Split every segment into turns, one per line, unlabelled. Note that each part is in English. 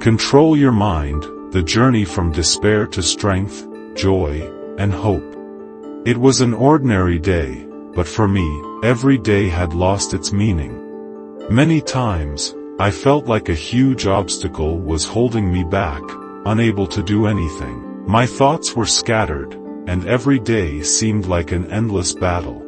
Control your mind, the journey from despair to strength, joy, and hope. It was an ordinary day, but for me, every day had lost its meaning. Many times, I felt like a huge obstacle was holding me back, unable to do anything. My thoughts were scattered, and every day seemed like an endless battle.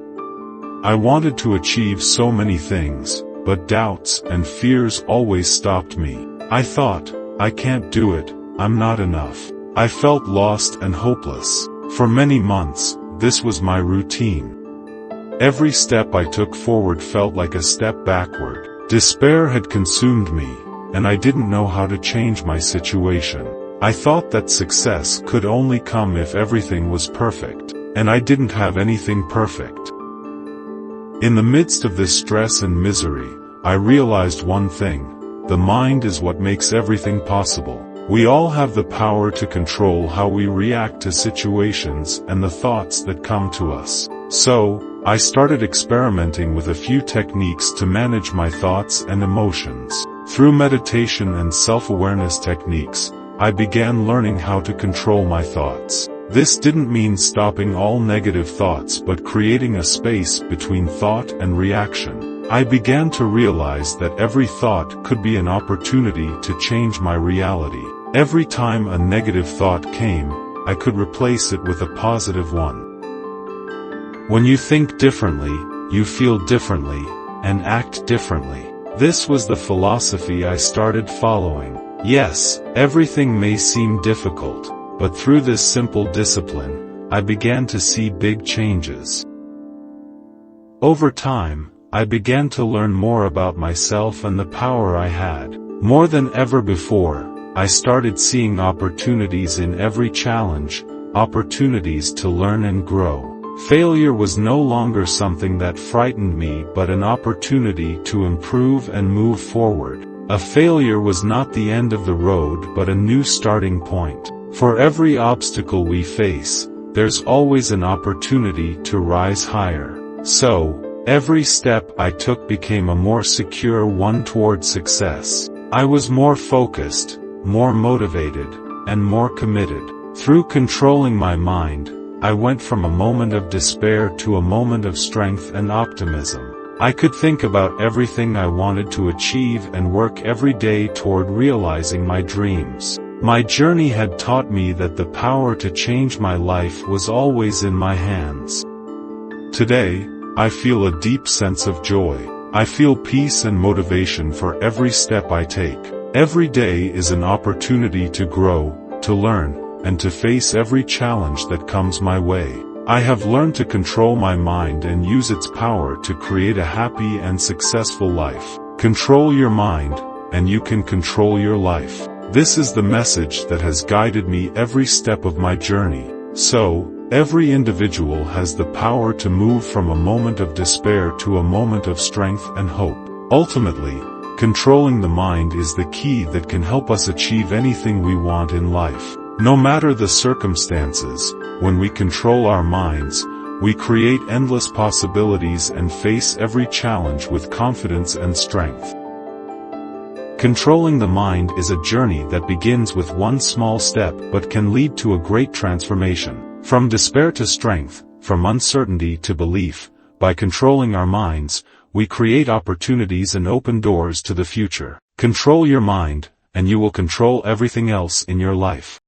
I wanted to achieve so many things, but doubts and fears always stopped me. I thought, I can't do it, I'm not enough. I felt lost and hopeless. For many months, this was my routine. Every step I took forward felt like a step backward. Despair had consumed me, and I didn't know how to change my situation. I thought that success could only come if everything was perfect, and I didn't have anything perfect. In the midst of this stress and misery, I realized one thing: the mind is what makes everything possible. We all have the power to control how we react to situations and the thoughts that come to us. So, I started experimenting with a few techniques to manage my thoughts and emotions. Through meditation and self-awareness techniques, I began learning how to control my thoughts. This didn't mean stopping all negative thoughts but creating a space between thought and reaction. I began to realize that every thought could be an opportunity to change my reality. Every time a negative thought came, I could replace it with a positive one. When you think differently, you feel differently, and act differently. This was the philosophy I started following. Yes, everything may seem difficult, but through this simple discipline, I began to see big changes. Over time, I began to learn more about myself and the power I had. More than ever before, I started seeing opportunities in every challenge, opportunities to learn and grow. Failure was no longer something that frightened me but an opportunity to improve and move forward. A failure was not the end of the road but a new starting point. For every obstacle we face, there's always an opportunity to rise higher. So, every step I took became a more secure one toward success. I was more focused, more motivated, and more committed. Through controlling my mind, I went from a moment of despair to a moment of strength and optimism. I could think about everything I wanted to achieve and work every day toward realizing my dreams. My journey had taught me that the power to change my life was always in my hands. Today, I feel a deep sense of joy. I feel peace and motivation for every step I take. Every day is an opportunity to grow, to learn, and to face every challenge that comes my way. I have learned to control my mind and use its power to create a happy and successful life. Control your mind, and you can control your life. This is the message that has guided me every step of my journey. So, every individual has the power to move from a moment of despair to a moment of strength and hope. Ultimately, controlling the mind is the key that can help us achieve anything we want in life. No matter the circumstances, when we control our minds, we create endless possibilities and face every challenge with confidence and strength. Controlling the mind is a journey that begins with one small step but can lead to a great transformation. From despair to strength, from uncertainty to belief, by controlling our minds, we create opportunities and open doors to the future. Control your mind, and you will control everything else in your life.